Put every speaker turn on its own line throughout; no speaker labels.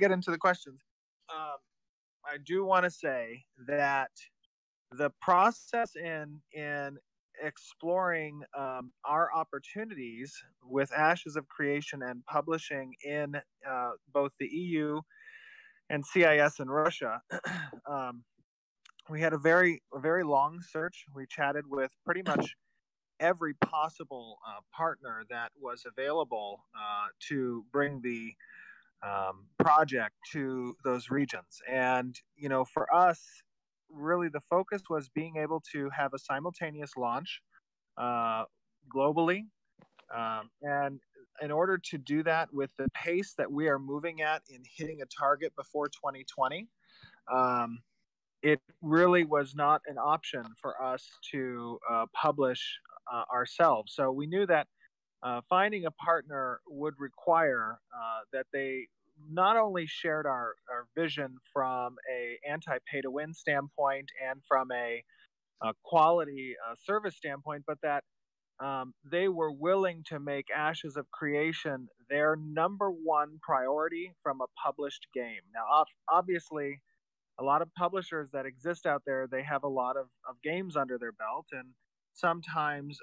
get into the questions, I do want to say that the process in exploring our opportunities with Ashes of Creation and publishing in both the EU and CIS in Russia, we had a very long search. We chatted with pretty much every possible partner that was available to bring the project to those regions. And for us, really the focus was being able to have a simultaneous launch globally. And in order to do that with the pace that we are moving at in hitting a target before 2020, it really was not an option for us to publish ourselves. So we knew that finding a partner would require that they not only shared our vision from a anti-pay-to-win standpoint and from a quality service standpoint, but that they were willing to make Ashes of Creation their number one priority from a published game. Now, obviously, a lot of publishers that exist out there, they have a lot of games under their belt, and sometimes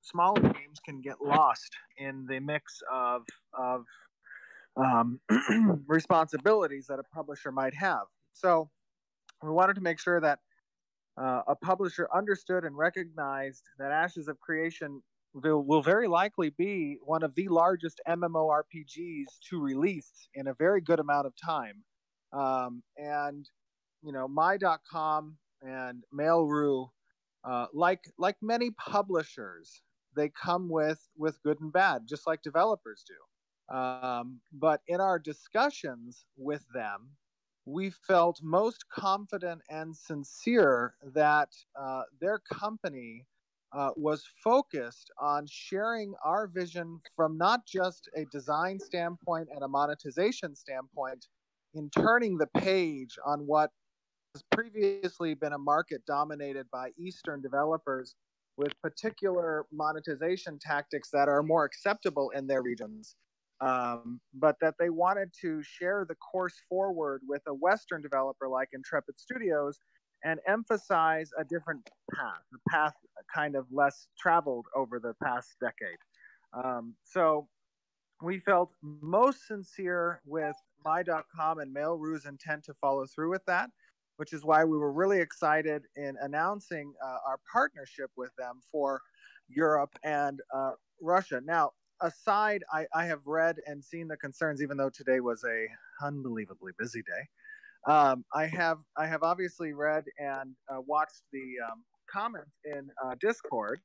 smaller games can get lost in the mix of responsibilities that a publisher might have. So we wanted to make sure that a publisher understood and recognized that Ashes of Creation will very likely be one of the largest MMORPGs to release in a very good amount of time. And my.com and Mail.ru, like many publishers, they come with good and bad, just like developers do. But in our discussions with them, we felt most confident and sincere that their company was focused on sharing our vision from not just a design standpoint and a monetization standpoint, in turning the page on what has previously been a market dominated by Eastern developers with particular monetization tactics that are more acceptable in their regions. But that they wanted to share the course forward with a Western developer like Intrepid Studios and emphasize a different path, a path kind of less traveled over the past decade. So we felt most sincere with my.com and Mail.ru's intent to follow through with that, which is why we were really excited in announcing our partnership with them for Europe and Russia. Now, aside, I have read and seen the concerns, even though today was a unbelievably busy day. I have obviously read and watched the comments in Discord,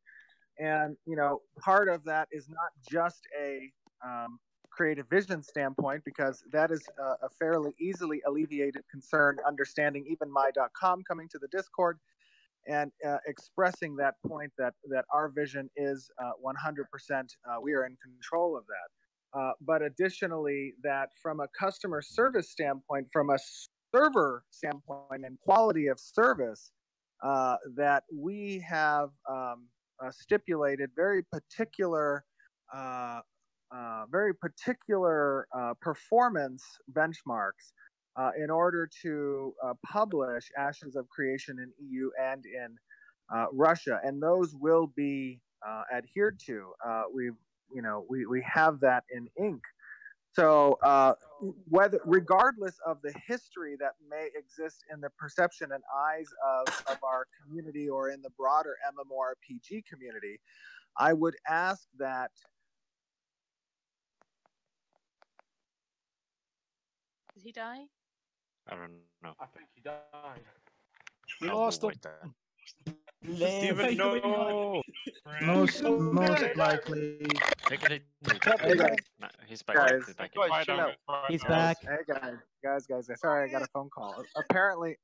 and part of that is not just a creative vision standpoint, because that is a fairly easily alleviated concern, understanding even my.com coming to the Discord and expressing that point that our vision is 100%, we are in control of that. But additionally, that from a customer service standpoint, from a server standpoint and quality of service, that we have stipulated very particular performance benchmarks in order to publish Ashes of Creation in EU and in Russia, and those will be adhered to. We have that in ink. So regardless of the history that may exist in the perception and eyes of our community or in the broader MMORPG community, I would ask that.
Did he die?
I don't know.
I think he died.
We lost him.
Steven, no!
Most likely.
Take it.
Hey guys.
No, he's back.
He's back.
Hey guys. Sorry, I got a phone call. Apparently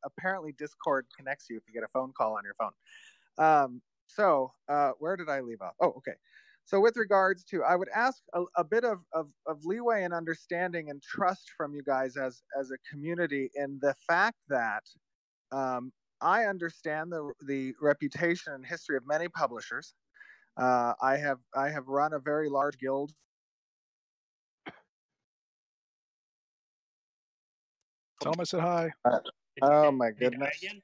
Discord connects you if you get a phone call on your phone. So where did I leave off? Oh, okay. So with regards to, I would ask a bit of leeway and understanding and trust from you guys as a community in the fact that I understand the reputation and history of many publishers. I have run a very large guild
Tell him I said hi.
Oh my goodness. Can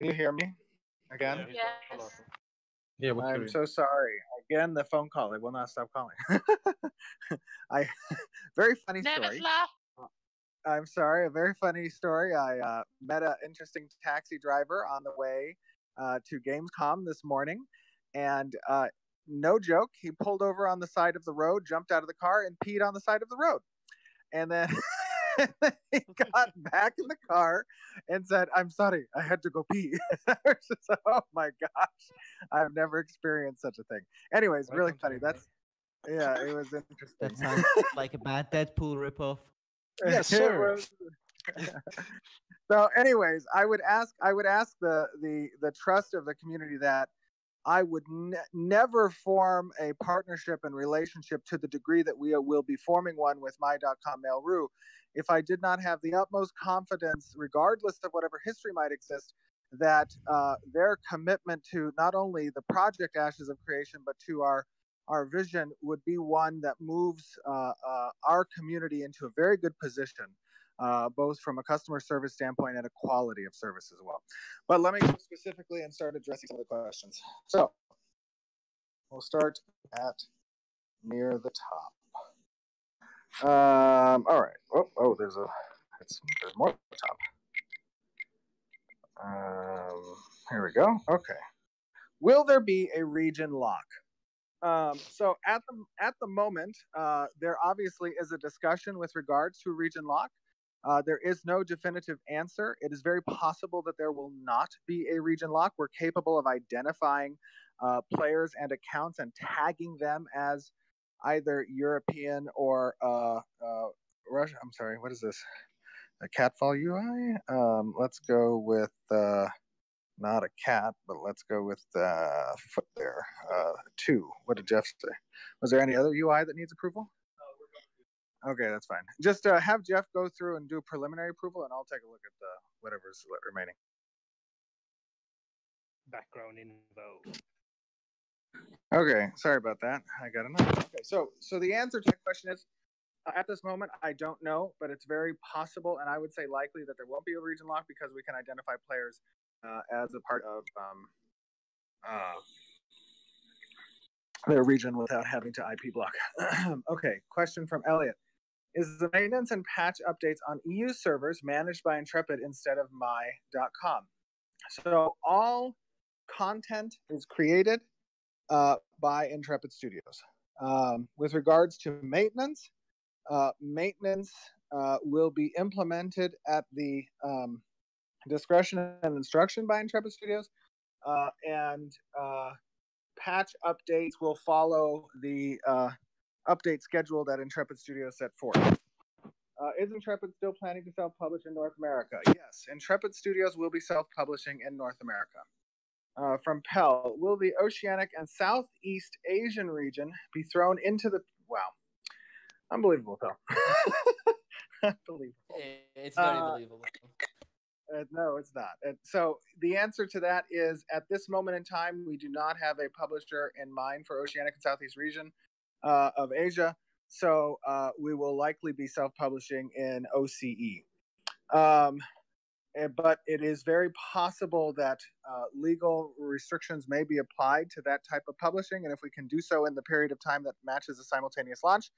you hear me again?
Yes.
Yeah, we
I'm so sorry. Again, the phone call. It will not stop calling. Very funny
Never
story.
laugh.
I'm sorry. A very funny story. I met an interesting taxi driver on the way to Gamescom this morning, and no joke, he pulled over on the side of the road, jumped out of the car, and peed on the side of the road. And then he got back in the car and said, "I'm sorry, I had to go pee." Oh my gosh, I've never experienced such a thing. Anyways, really funny. Yeah, it was interesting.
That sounds like a bad Deadpool ripoff.
Yes, sir.
So, anyways, I would ask the trust of the community that I would never form a partnership and relationship to the degree that we will be forming one with my.com Mail.ru if I did not have the utmost confidence, regardless of whatever history might exist, that their commitment to not only the project Ashes of Creation, but to our vision would be one that moves our community into a very good position, both from a customer service standpoint and a quality of service as well. But let me go specifically and start addressing some of the questions. So we'll start at near the top. All right. There's more at the top. Here we go. Okay. Will there be a region lock? So at the moment, there obviously is a discussion with regards to region lock. There is no definitive answer. It is very possible that there will not be a region lock. We're capable of identifying players and accounts and tagging them as either European or Russia. I'm sorry, what is this? A Catfall UI? Let's go with not a cat, but let's go with foot there. 2. What did Jeff say? Was there any other UI that needs approval? Okay, that's fine. Just have Jeff go through and do preliminary approval, and I'll take a look at whatever's remaining.
Background info.
Okay, sorry about that. I got another. Okay, so the answer to that question is, at this moment, I don't know, but it's very possible, and I would say likely that there won't be a region lock because we can identify players as a part of their region without having to IP block. Okay, question from Elliot. Is the maintenance and patch updates on EU servers managed by Intrepid instead of my.com? So all content is created by Intrepid Studios. With regards to maintenance, maintenance will be implemented at the discretion and instruction by Intrepid Studios, and patch updates will follow the update schedule that Intrepid Studios set forth. Is Intrepid still planning to self-publish in North America? Yes, Intrepid Studios will be self-publishing in North America. From Pell, will the Oceanic and Southeast Asian region be thrown into the... Wow. Unbelievable, Pell. Unbelievable.
It's very believable.
No, it's not. So the answer to that is, at this moment in time, we do not have a publisher in mind for Oceanic and Southeast region of Asia. So we will likely be self-publishing in OCE. But it is very possible that legal restrictions may be applied to that type of publishing. And if we can do so in the period of time that matches a simultaneous launch,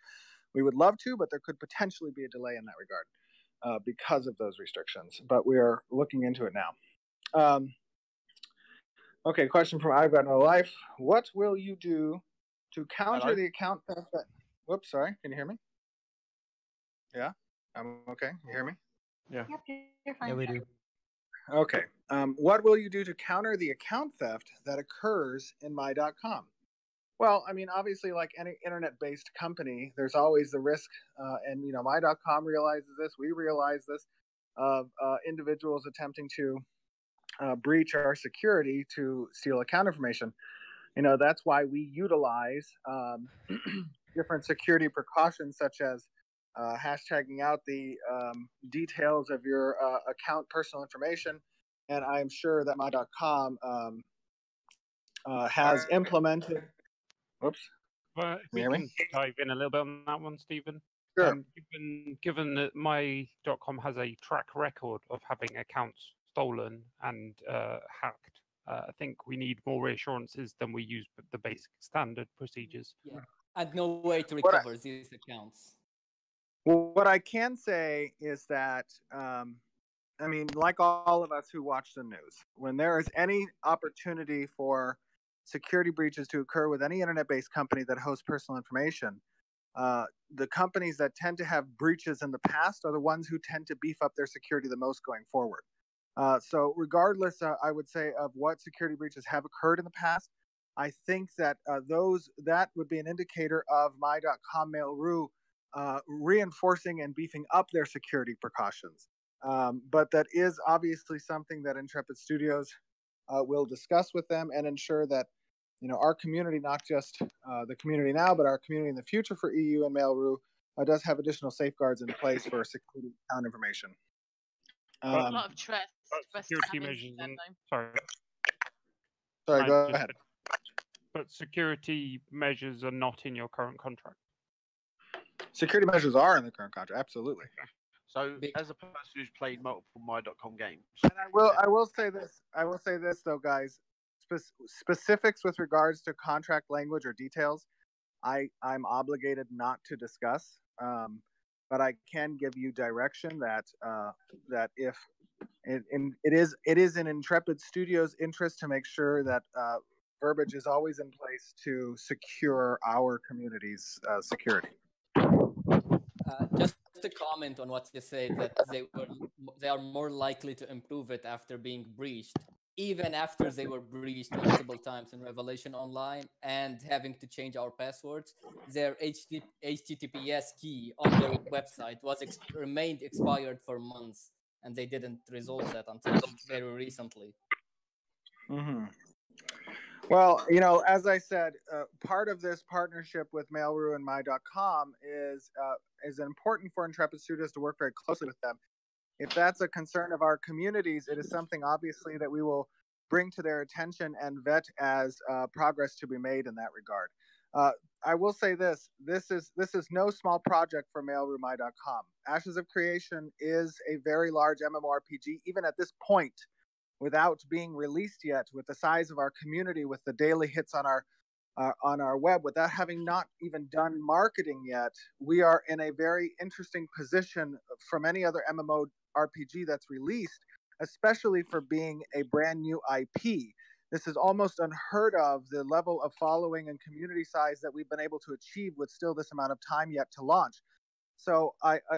we would love to, but there could potentially be a delay in that regard because of those restrictions. But we are looking into it now. Okay, question from I've Got No Life. What will you do to counter the account theft that... Whoops, sorry. Can you hear me? Yeah? I'm okay. You hear me?
Yeah.
Yep, you're fine.
Yeah, we do.
Okay. What will you do to counter the account theft that occurs in my.com? Well, I mean, obviously, like any internet-based company, there's always the risk, and my.com realizes this, we realize this, of individuals attempting to breach our security to steal account information. That's why we utilize different security precautions, such as hashtagging out the details of your account personal information. And I'm sure that my.com has implemented... Whoops.
But we can dive in a little bit on that one, Stephen.
Sure.
And given that my.com has a track record of having accounts stolen and hacked, I think we need more reassurances than we use the basic standard procedures.
Yeah. And no way to
What I-
recover these accounts.
Well, what I can say is that, I mean, like all of us who watch the news, when there is any opportunity for security breaches to occur with any internet-based company that hosts personal information, the companies that tend to have breaches in the past are the ones who tend to beef up their security the most going forward. So regardless, I would say, of what security breaches have occurred in the past, I think that that would be an indicator of my.com Mail.ru reinforcing and beefing up their security precautions. But that is obviously something that Intrepid Studios will discuss with them and ensure that our community, not just the community now, but our community in the future for EU and Mail.ru does have additional safeguards in place for security account information.
A lot of trust.
Security measures. Sorry.
Sorry, go ahead.
But security measures are not in your current contract.
Security measures are in the current contract, absolutely.
So, as a person who's played multiple my.com games,
and I will say this though, guys. Specifics with regards to contract language or details, I'm obligated not to discuss. But I can give you direction that if it is in Intrepid Studios' interest to make sure that verbiage is always in place to secure our community's security.
Just to comment on what you said, that they are more likely to improve it after being breached, even after they were breached multiple times in Revelation Online and having to change our passwords. Their HTTPS key on their website remained expired for months, and they didn't resolve that until very recently.
Mm-hmm. Well, as I said, part of this partnership with Mail.ru and my.com is important for Intrepid Studios to work very closely with them. If that's a concern of our communities, it is something obviously that we will bring to their attention and vet as progress to be made in that regard. I will say this is no small project for Mail.ru my.com. Ashes of Creation is a very large MMORPG, even at this point, without being released yet, with the size of our community, with the daily hits on our web, without having not even done marketing yet. We are in a very interesting position from any other MMORPG that's released, especially for being a brand new IP. This is almost unheard of, the level of following and community size that we've been able to achieve with still this amount of time yet to launch. So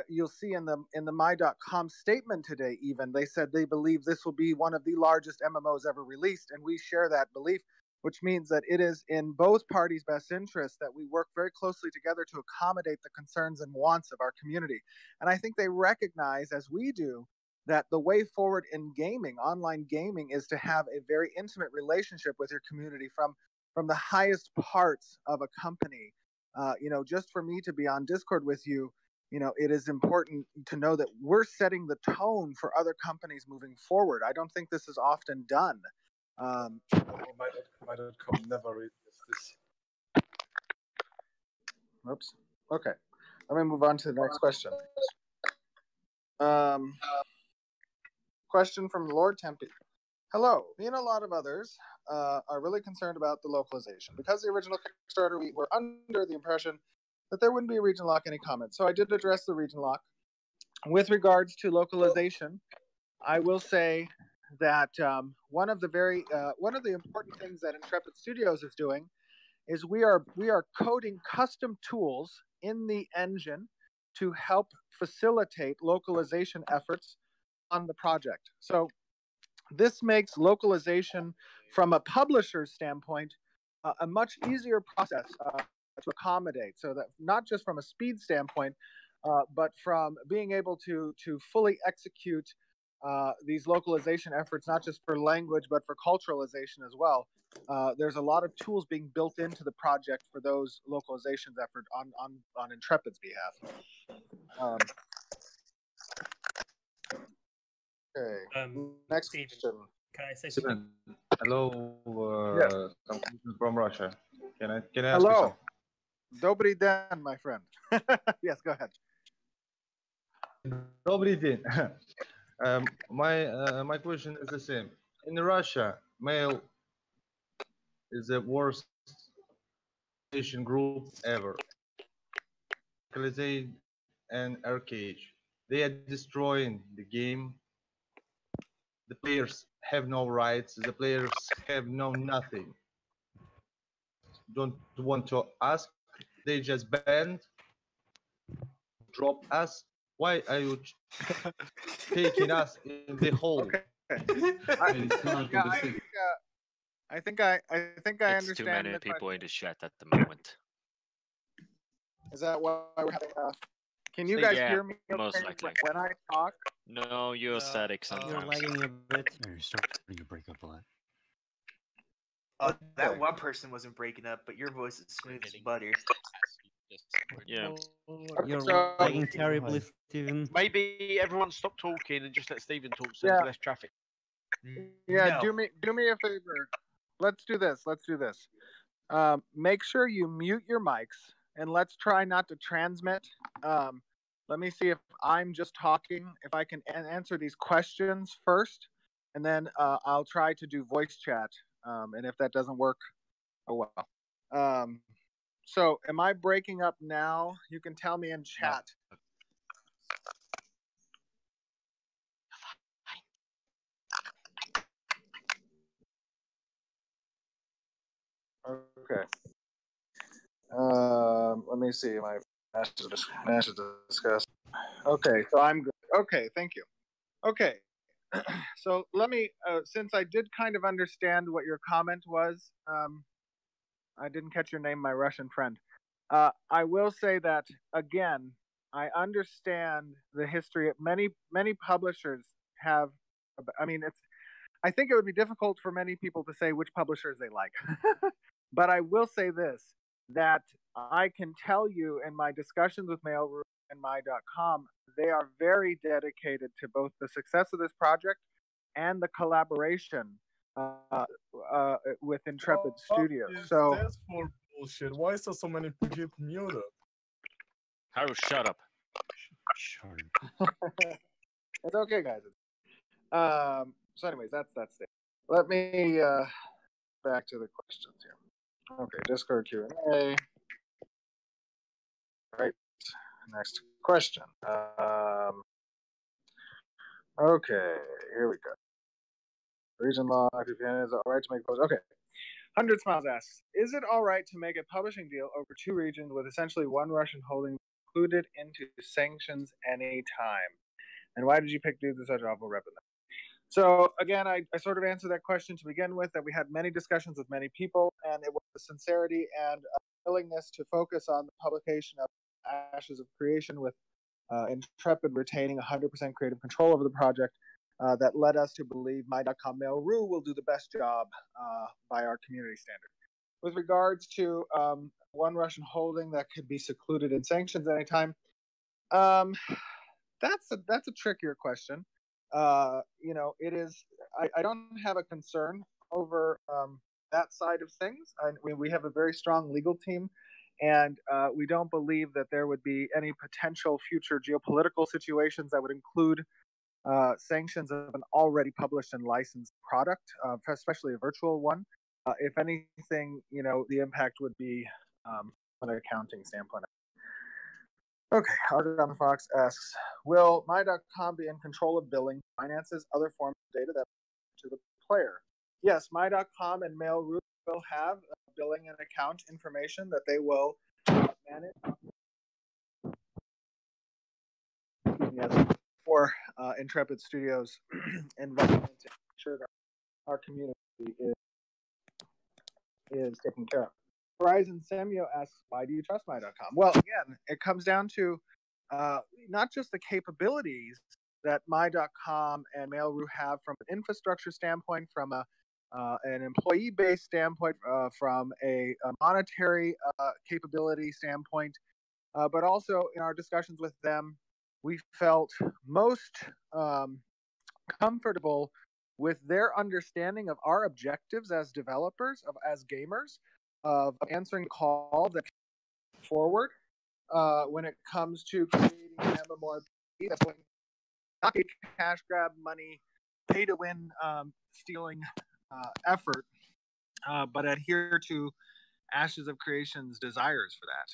you'll see in the my.com statement today, even they said they believe this will be one of the largest MMOs ever released, and we share that belief, which means that it is in both parties' best interest that we work very closely together to accommodate the concerns and wants of our community. And I think they recognize, as we do, that the way forward in gaming, online gaming, is to have a very intimate relationship with your community from the highest parts of a company. Just for me to be on Discord with you, it is important to know that we're setting the tone for other companies moving forward. I don't think this is often done.
My.com never reads this.
Oops. Okay. Let me move on to the next question. Question from Lord Tempe. Hello. Me and a lot of others are really concerned about the localization. Because the original Kickstarter, we were under the impression that there wouldn't be a region lock. Any comments? So I did address the region lock. With regards to localization, I will say that one of the important things that Intrepid Studios is doing is we are coding custom tools in the engine to help facilitate localization efforts on the project. So this makes localization from a publisher's standpoint a much easier process to accommodate, so that not just from a speed standpoint, but from being able to fully execute these localization efforts, not just for language, but for culturalization as well. There's a lot of tools being built into the project for those localizations effort on Intrepid's behalf. Okay. Next question.
Can I say something?
Hello, I'm from Russia. Can I ask you
Hello.
something?
Dobry den, my friend. Yes, go ahead.
Nobody did. My question is the same. In Russia, mail is the worst station group ever. Localization and arcade. They are destroying the game. The players have no rights. The players have no nothing. Don't want to ask. They just banned, drop us. Why are you taking us in the hole?
Okay. I think I understand.
It's too many
the
people
question.
in the chat at the moment.
Is that why we're having? Can you guys hear me?
Most
okay
likely.
when I talk?
No, you're static sometimes.
You're lagging a bit.
You're starting to break up a lot.
That one person wasn't breaking up, but your voice is smooth as butter.
Yeah.
You're lagging terribly, Steven.
Maybe everyone stop talking and just let Steven talk so
Yeah.
there's less traffic.
Yeah,
No.
do me a favor. Let's do this. Make sure you mute your mics and let's try not to transmit. Let me see if I'm just talking, if I can answer these questions first, and then I'll try to do voice chat. And if that doesn't work, oh well. So am I breaking up now? You can tell me in chat. Okay. Let me see. My master discuss. Okay, so I'm good. Okay, thank you. Okay, so let me. Since I did kind of understand what your comment was, I didn't catch your name, my Russian friend. I will say that again. I understand the history. Many publishers have. I mean, it's. I think it would be difficult for many people to say which publishers they like. But I will say this, that I can tell you in my discussions with Mail.ru and My.com, they are very dedicated to both the success of this project and the collaboration with Intrepid Studios. So
that's for bullshit. Why is there so many people muted?
Haru, shut up.
It's okay, guys. So anyways, that's it. Let me back to the questions here. Okay, Discord Q&A. Right, next question. Okay, here we go. Region law, VPN is all right to make posts. Okay. 100 Smiles asks, is it all right to make a publishing deal over 2 regions with essentially one Russian holding included into sanctions anytime? And why did you pick dudes with such awful rep in them? So again, I sort of answered that question to begin with, that we had many discussions with many people, and it was the sincerity and willingness to focus on the publication of Ashes of Creation with Intrepid retaining 100% creative control over the project that led us to believe My.com Mail.ru will do the best job by our community standard. With regards to one Russian holding that could be secluded in sanctions anytime, that's a trickier question. It is. I don't have a concern over that side of things. We have a very strong legal team, and we don't believe that there would be any potential future geopolitical situations that would include sanctions of an already published and licensed product, especially a virtual one. If anything, the impact would be from an accounting standpoint. Okay, Argon Fox asks, will My.com be in control of billing, finances, other forms of data that to the player? Yes, My.com and Mail.ru will have billing and account information that they will manage for Intrepid Studios investment to ensure that our community is taken care of. Horizon Samuel asks, why do you trust My.com? Well, again, it comes down to not just the capabilities that My.com and Mail.ru have from an infrastructure standpoint, from an employee-based standpoint, from a monetary capability standpoint, but also in our discussions with them, we felt most comfortable with their understanding of our objectives as developers, as gamers, of answering calls that forward when it comes to creating MMORPGs That's what, not a cash grab money, pay to win, stealing effort, but adhere to Ashes of Creation's desires for that.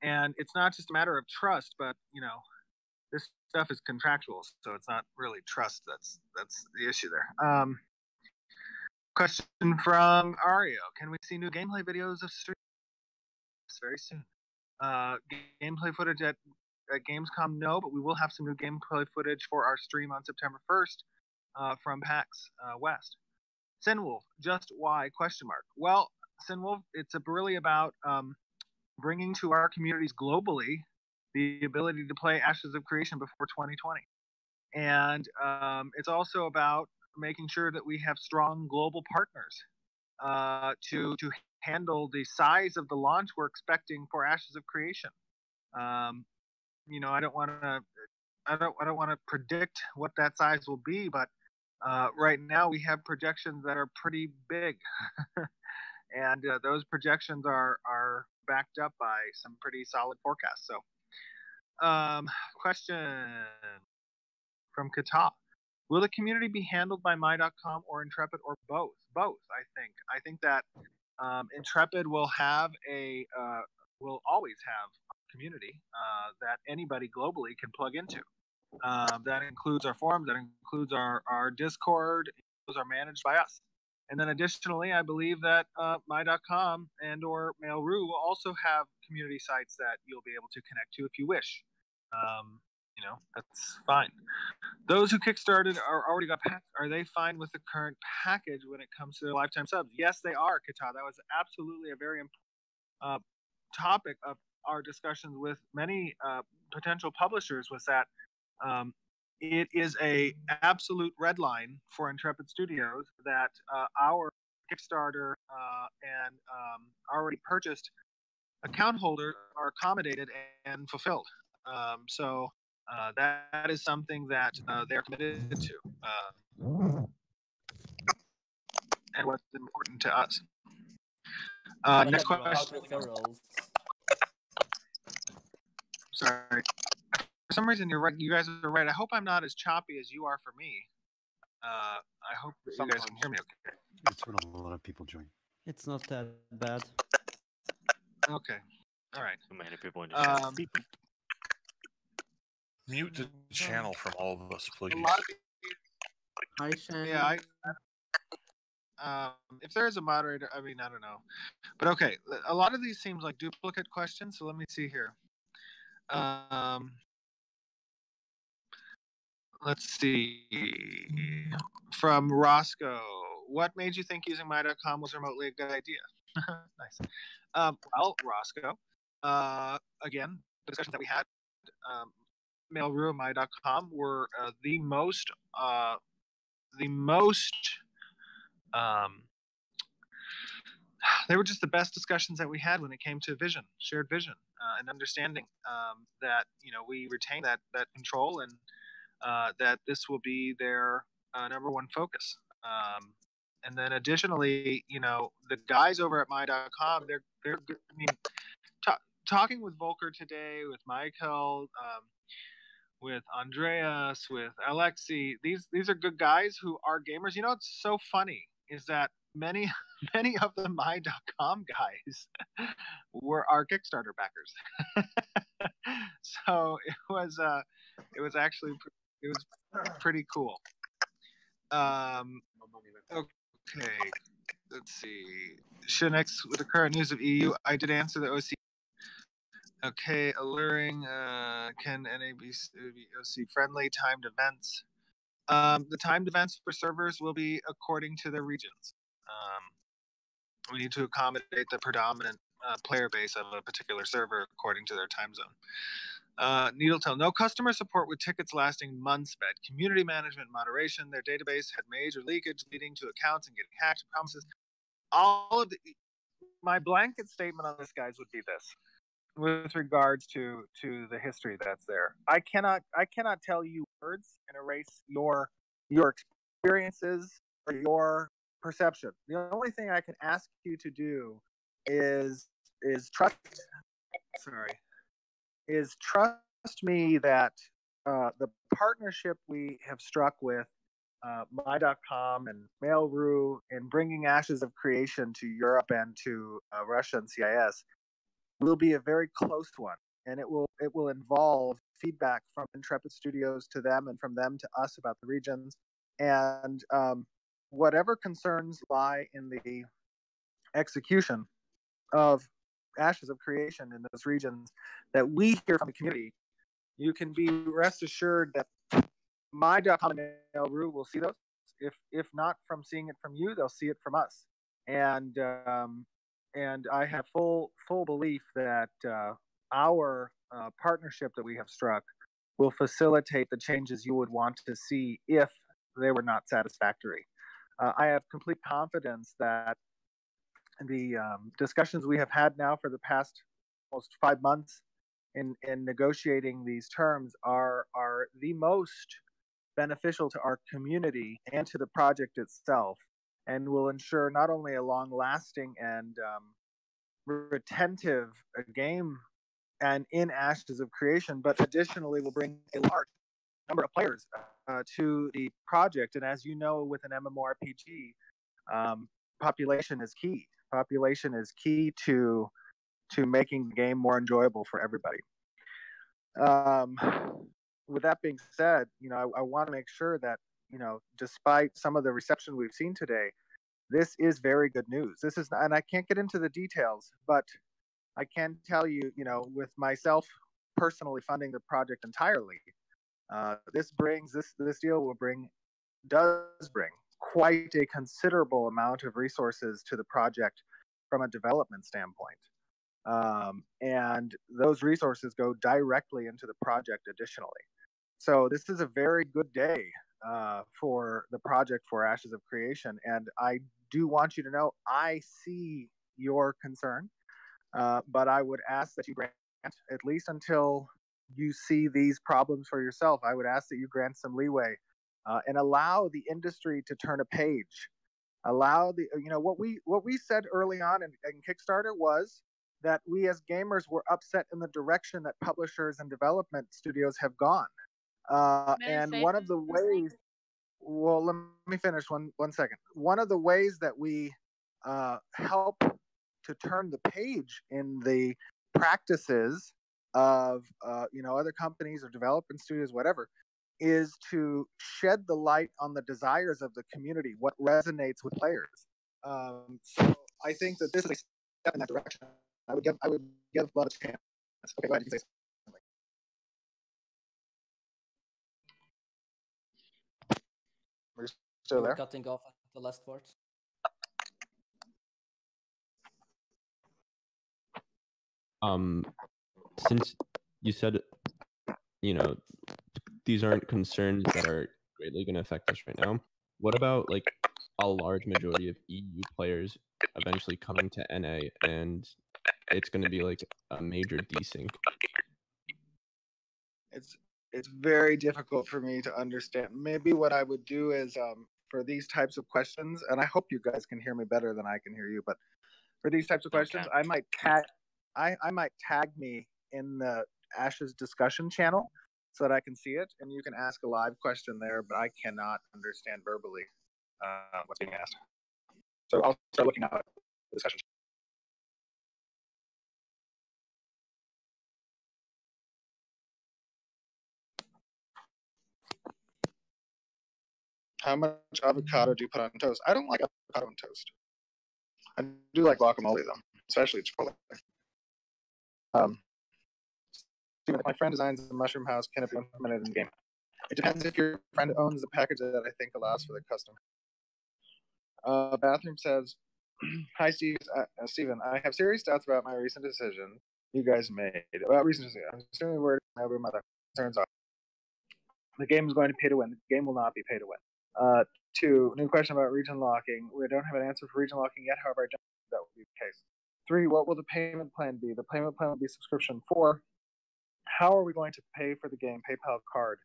And it's not just a matter of trust, but this stuff is contractual, so it's not really trust. That's the issue there. Question from Ario: can we see new gameplay videos of streams very soon? Gameplay footage at Gamescom, no, but we will have some new gameplay footage for our stream on September 1st from PAX West. Sinwolf, just why? Question mark. Well, Sinwolf, it's really about bringing to our communities globally the ability to play Ashes of Creation before 2020. And it's also about making sure that we have strong global partners to handle the size of the launch we're expecting for Ashes of Creation. I don't want to predict what that size will be, but right now we have projections that are pretty big, and those projections are backed up by some pretty solid forecasts. So, question from Kata: will the community be handled by my.com or Intrepid or both? Both, I think. I think that Intrepid will always have a community that anybody globally can plug into. That includes our forums, that includes our Discord. Those are managed by us. And then additionally, I believe that my.com and or Mail.ru will also have community sites that you'll be able to connect to if you wish. That's fine. Those who kickstarted already got packed. Are they fine with the current package when it comes to their lifetime subs? Yes, they are, Kata. That was absolutely a very important topic of our discussions with many potential publishers, was that it is a absolute red line for Intrepid Studios that our Kickstarter and already purchased account holders are accommodated and fulfilled. So that is something that they're committed to, and what's important to us. Next question. Sorry. For some reason, you're right. You guys are right. I hope I'm not as choppy as you are for me. I hope that you guys can hear me okay.
It's when a lot of people join.
It's not that bad.
Okay. All right.
Too many people in the chat.
Mute the channel from all of us, please.
Hi, Shane.
Yeah, if there is a moderator, I mean, I don't know. But okay, a lot of these seems like duplicate questions, so let me see here. Let's see. From Roscoe: what made you think using my.com was remotely a good idea? Nice. Well, Roscoe, again, the discussions that we had, Mail.ru and my.com were the most they were just the best discussions that we had when it came to vision, shared vision, and understanding that we retain that control, and that this will be their number one focus. And then additionally, the guys over at my.com, they're good. I mean, talking with Volker today, with Michael, with Andreas, with Alexi, these are good guys who are gamers. What's so funny is that many of the my.com guys were our Kickstarter backers. So it was actually pretty cool. Okay, let's see. Shinix, with the current news of EU, I did answer the OC. Okay, alluring. Can NA be OC friendly? Timed events. The timed events for servers will be according to their regions. We need to accommodate the predominant player base of a particular server according to their time zone. Needletail: no customer support with tickets lasting months. Bad community management, moderation. Their database had major leakage, leading to accounts and getting hacked. Promises. All of my blanket statement on this, guys, would be this: with regards to the history that's there, I cannot tell you words and erase your experiences or your perception. The only thing I can ask you to do is trust. Sorry. Is trust me that the partnership we have struck with My.com and Mail.ru in bringing Ashes of Creation to Europe and to Russia and CIS will be a very close one, and it will involve feedback from Intrepid Studios to them and from them to us about the regions, and whatever concerns lie in the execution of Ashes of Creation in those regions that we hear from the community, you can be rest assured that My.com and Mail.ru will see those. If not from seeing it from you, they'll see it from us. And I have full belief that our partnership that we have struck will facilitate the changes you would want to see if they were not satisfactory. I have complete confidence that the discussions we have had now for the past almost 5 months in negotiating these terms are the most beneficial to our community and to the project itself, and will ensure not only a long-lasting and retentive game and in Ashes of Creation, but additionally will bring a large number of players to the project. And as you know, with an MMORPG, population is key. Population is key to making the game more enjoyable for everybody. With that being said, I want to make sure that, despite some of the reception we've seen today, this is very good news. This is, and I can't get into the details, but I can tell you, with myself personally funding the project entirely, this deal does bring quite a considerable amount of resources to the project from a development standpoint. And those resources go directly into the project additionally. So this is a very good day for the project for Ashes of Creation. And I do want you to know I see your concern, but I would ask that you grant, at least until you see these problems for yourself, I would ask that you grant some leeway and allow the industry to turn a page. Allow what we said early on in Kickstarter was that we as gamers were upset in the direction that publishers and development studios have gone. And one of the ways, well, let me finish one second. One of the ways that we help to turn the page in the practices of other companies or development studios, whatever, is to shed the light on the desires of the community, what resonates with players. So I think that this is a step in that direction. I would give a lot of chance. Okay, go ahead. You can say something. We're still there.
Cutting off at the last part.
Since you said, these aren't concerns that are greatly going to affect us right now, what about like a large majority of EU players eventually coming to NA and it's going to be like a major desync?
It's very difficult for me to understand. Maybe what I would do is for these types of questions, and I hope you guys can hear me better than I can hear you, but for these types of questions, I might tag me in the Ashes discussion channel so that I can see it, and you can ask a live question there, but I cannot understand verbally what's being asked. So I'll start looking at the discussion. How much avocado do you put on toast? I don't like avocado on toast. I do like guacamole though, especially Chipotle. If my friend designs a mushroom house, can it be implemented in the game? It depends if your friend owns the package that I think allows for the custom. Bathroom says, "Hi, Steven. I have serious doubts about my recent decision you guys made about recent decision. I'm extremely worried about my concerns are. The game is going to pay to win. The game will not be pay to win. 2, new question about region locking. We don't have an answer for region locking yet. However, I don't think that will be the case. 3, what will the payment plan be? The payment plan will be subscription. 4, how are we going to pay for the game? PayPal card?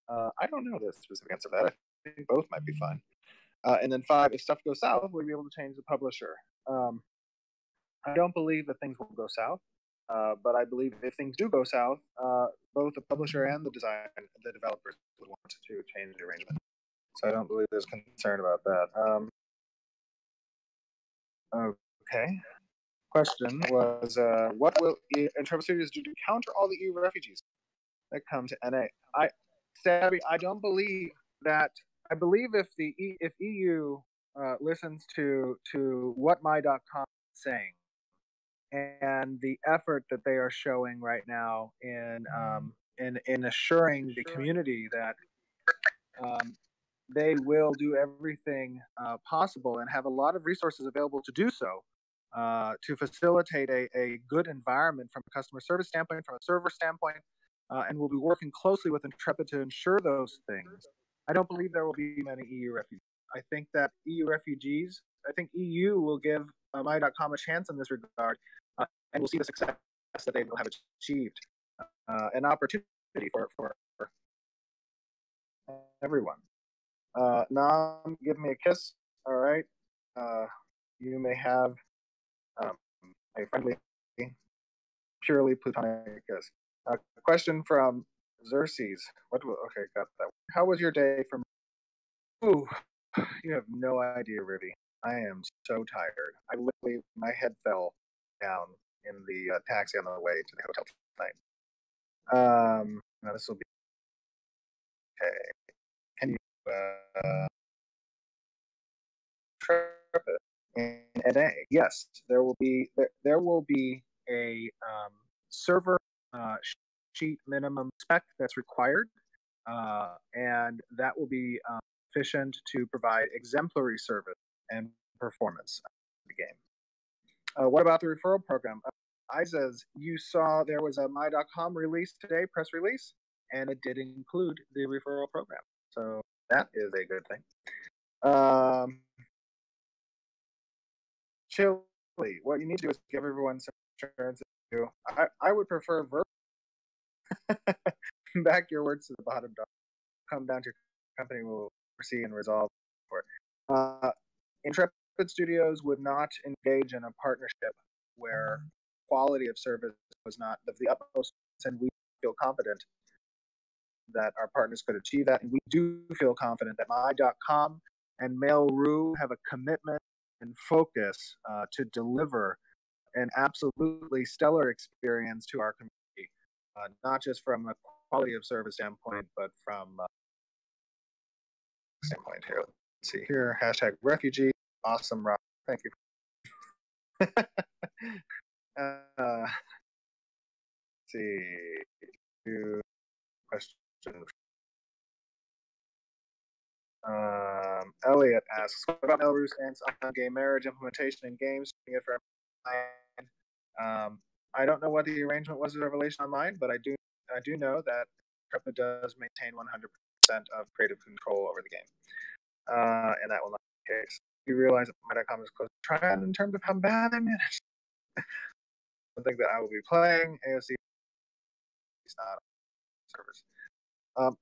I don't know the specific answer to that. I think both might be fine. And then 5, if stuff goes south, we'll be able to change the publisher. I don't believe that things will go south. But I believe if things do go south, both the publisher and the developers would want to change the arrangement. So I don't believe there's concern about that. Okay. Question was, what will Intrepid Studios do to counter all the EU refugees that come to NA? Stabby, I don't believe that. I believe if EU listens to what my.com is saying and the effort that they are showing right now in assuring the community that they will do everything possible and have a lot of resources available to do so to facilitate a good environment from a customer service standpoint, from a server standpoint, and we'll be working closely with Intrepid to ensure those things. I don't believe there will be many EU refugees. I think that EU will give my.com a chance in this regard, and we'll see the success that they will have achieved, an opportunity for everyone. Nam, give me a kiss. All right. You may have a friendly, purely platonic kiss. A question from Xerxes. Okay, got that. How was your day from? Ooh, you have no idea, Rivy. I am so tired. I literally, my head fell down in the taxi on the way to the hotel tonight. Now this will be okay. Can you in NA? Yes, there will be a server sheet minimum spec that's required, and that will be sufficient to provide exemplary service and performance of the game. What about the referral program? I says you saw there was a my.com release today, press release, and it did include the referral program. So that is a good thing. Chili, what you need to do is give everyone some insurance. I would prefer back your words to the bottom. Come down to your company will foresee and resolve for it. Intrepid Studios would not engage in a partnership where quality of service was not of the utmost, and we feel confident that our partners could achieve that. And we do feel confident that my.com and Mail.ru have a commitment and focus to deliver an absolutely stellar experience to our community, not just from a quality of service standpoint, but from standpoint here. Let's see here, hashtag refugee, awesome, Rob. Thank you. Let's see, two questions. Elliot asks, what about Mail.ru's stance on gay marriage implementation in games? I don't know what the arrangement was with Revelation Online, but I do know that Intrepid does maintain 100% of creative control over the game, and that will not be the case. You realize that my.com is close to trying in terms of how bad they managed. Something that I will be playing. AOC is not on servers.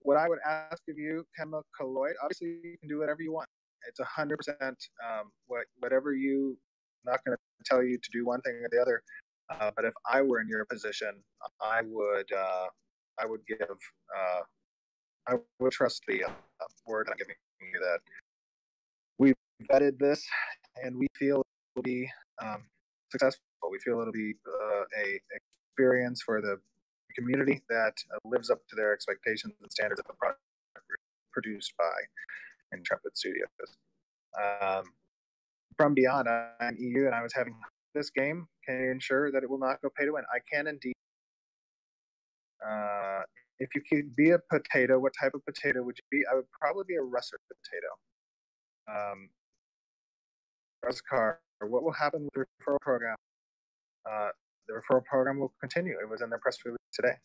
What I would ask of you, Chemicaloid, obviously you can do whatever you want. It's 100% whatever you. I'm not going to tell you to do one thing or the other. But if I were in your position, I would trust the word I'm giving you that we've vetted this and we feel it will be successful. We feel it'll be a experience for the community that lives up to their expectations and standards of the product produced by Intrepid Studios. From beyond, I'm EU and I was having this game. Can you ensure that it will not go pay to win? I can indeed. If you could be a potato, what type of potato would you be? I would probably be a russet potato. Russcar, what will happen with the referral program? The referral program will continue. It was in their press release today.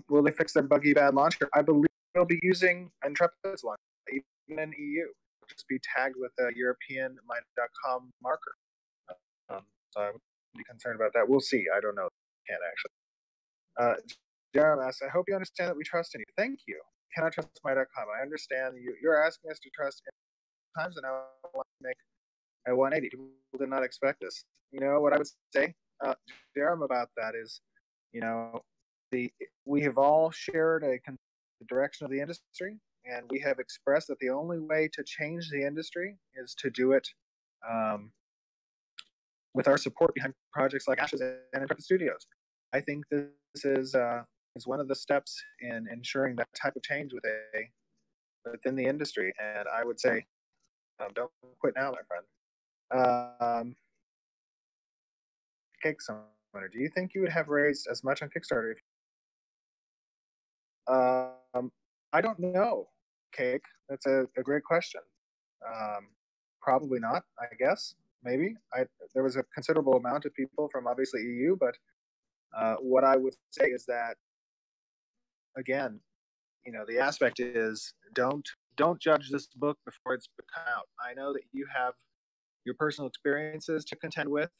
Will they fix their buggy bad launcher? I believe they'll be using Intrepid's launcher, even in EU. It'll just be tagged with a European my.com marker. So I wouldn't be concerned about that. We'll see. I don't know. Can't actually. Jeremy asks, I hope you understand that we trust in you. Thank you. Cannot trust my.com. I understand you're asking us to trust in times, and I want to make a 180. People did not expect this. You know what I would say? Jerem about that is, you know, we have all shared the direction of the industry, and we have expressed that the only way to change the industry is to do it with our support behind projects like Ashes and Intrepid Studios. I think this is one of the steps in ensuring that type of change within the industry. And I would say, don't quit now, my friend. Cake Summoner, do you think you would have raised as much on Kickstarter? I don't know, Cake. That's a great question. Probably not, I guess. Maybe. There was a considerable amount of people from obviously EU, but what I would say is that, again, you know, the aspect is don't judge this book before it's come out. I know that you have your personal experiences to contend with,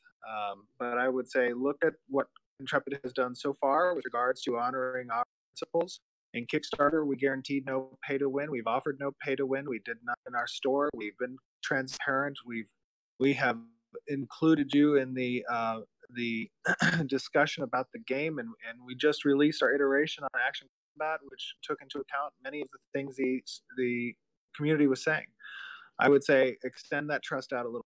but I would say look at what Intrepid has done so far with regards to honoring our principles. In Kickstarter, we guaranteed no pay to win. We've offered no pay to win. We did not in our store. We've been transparent. We have included you in the discussion about the game, and we just released our iteration on Action Combat, which took into account many of the things the community was saying. I would say extend that trust out a little.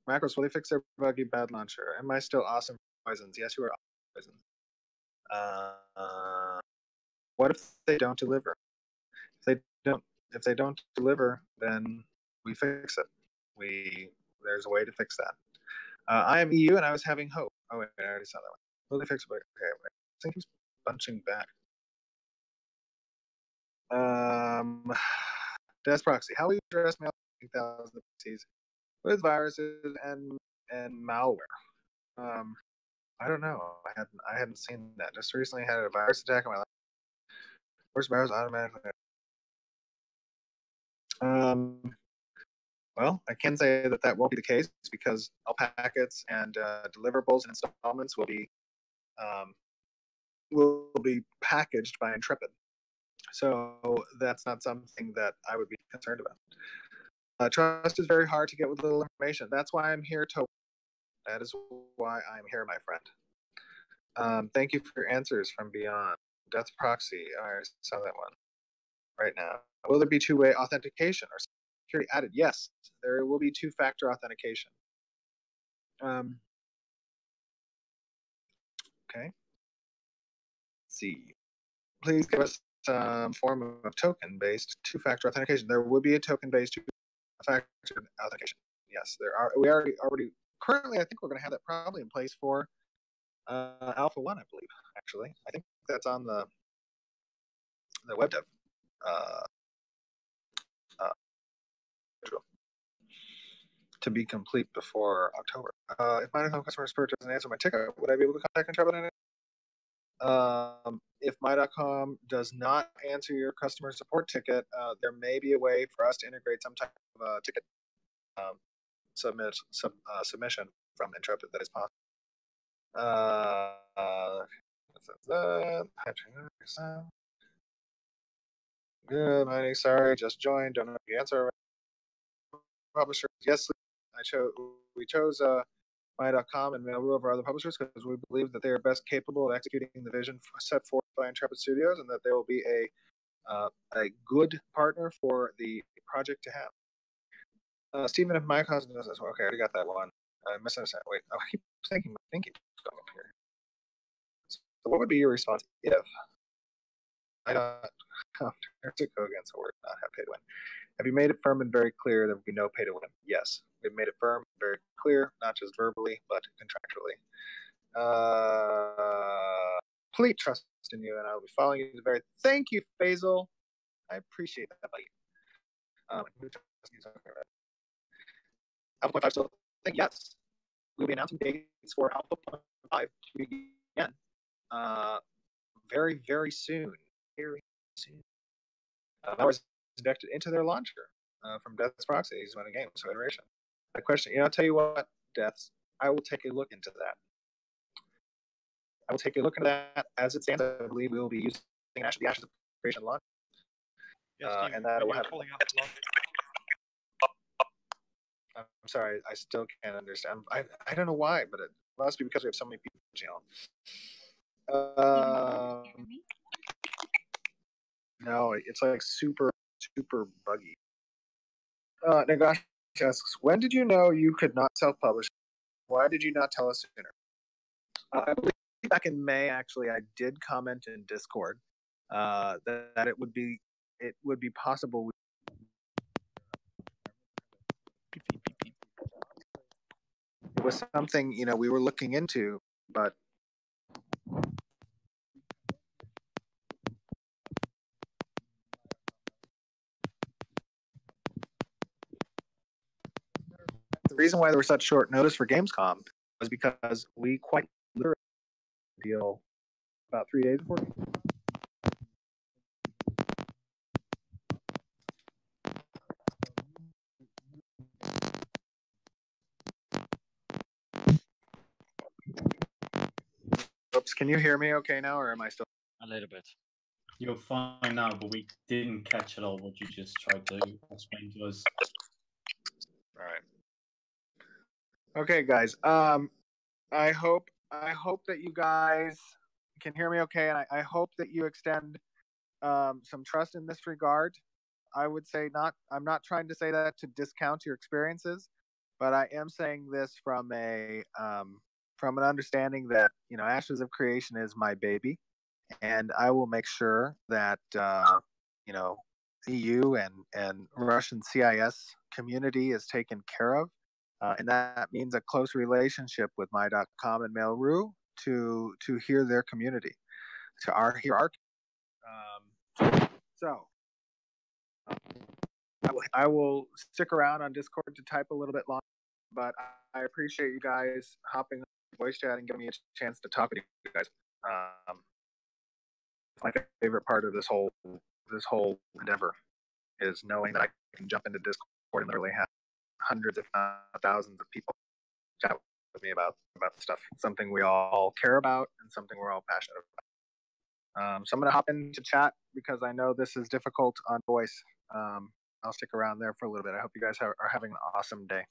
Macros, will they fix their buggy bad launcher? Am I still awesome for poisons? Yes, you are awesome for poisons. What if they don't deliver? If they don't deliver, then we fix it. There's a way to fix that. I am EU and I was having hope. Oh wait, I already saw that one. Will they fix it? Okay, wait. I think he's bunching back. Death Proxy, how will you address mail 2000 PCs with viruses and malware? I don't know. I hadn't seen that. Just recently had a virus attack on my laptop. First virus automatically. Well, I can say that won't be the case because all packets and deliverables and installments will be packaged by Intrepid. So that's not something that I would be concerned about. Trust is very hard to get with little information. That's why I'm here to. That is why I'm here, my friend. Thank you for your answers from beyond. Death Proxy. I saw that one right now. Will there be two-way authentication or security added? Yes, there will be two-factor authentication. Okay. Let's see. Please give us some form of token-based two-factor authentication. There will be a token-based two-factor authentication. Yes, there are. We already currently. I think we're going to have that probably in place for Alpha 1, I believe. Actually, I think that's on the web dev. To be complete before October. If my customer support doesn't answer my ticket, would I be able to contact Intrepid on it? If my.com does not answer your customer support ticket, there may be a way for us to integrate some type of ticket submission from Intrepid that is possible. Good morning. Sorry, just joined. Don't know the answer. Publishers, yes, we chose my.com and Mail.ru over other publishers because we believe that they are best capable of executing the vision set forth by Intrepid Studios, and that they will be a good partner for the project to have. Stephen, if my cousin does this, okay, I already got that one. I misunderstand. Wait, I keep thinking it's going up here. So what would be your response if I don't? There's a code against the word not have pay to win. Have you made it firm and very clear there will be no pay to win? Yes, we've made it firm, very clear, not just verbally, but contractually. Complete trust in you, and I will be following you. Thank you, Faisal. I appreciate that, buddy. Alpha 5 still think yes. We'll be announcing dates for Alpha 5 to begin very, very soon. Very soon. Malware is injected into their launcher from Death's Proxy. He's running games, so iteration. The question, I'll tell you what, Deaths, I will take a look into that. I will take a look into that as it stands. I believe we will be using the Ashes of Creation launch.
Yes, Steve,
and that will have. I'm sorry, I still can't understand. I don't know why, but it must be because we have so many people in the channel. No, it's like super buggy. Nagashi asks, when did you know you could not self-publish? Why did you not tell us sooner? I believe back in May, actually, I did comment in Discord that it would be possible. It was something we were looking into, but the reason why there was such short notice for Gamescom was because we quite literally deal about 3 days before. Oops, can you hear me okay now, or am I still?
A little bit.
You're fine now, but we didn't catch at all what you just tried to explain to us.
All right. Okay, guys. I hope that you guys can hear me okay, and I hope that you extend some trust in this regard. I would say I'm not trying to say that to discount your experiences, but I am saying this from an understanding that Ashes of Creation is my baby, and I will make sure that EU and Russian CIS community is taken care of. And that means a close relationship with my.com and Mail.ru to hear their community, to hear our. So I will stick around on Discord to type a little bit longer, but I appreciate you guys hopping on voice chat and giving me a chance to talk with you guys. My favorite part of this whole endeavor is knowing that I can jump into Discord and literally have hundreds, if not thousands, of people chat with me about stuff. Something we all care about and something we're all passionate about. So I'm going to hop into chat because I know this is difficult on voice. I'll stick around there for a little bit. I hope you guys are having an awesome day.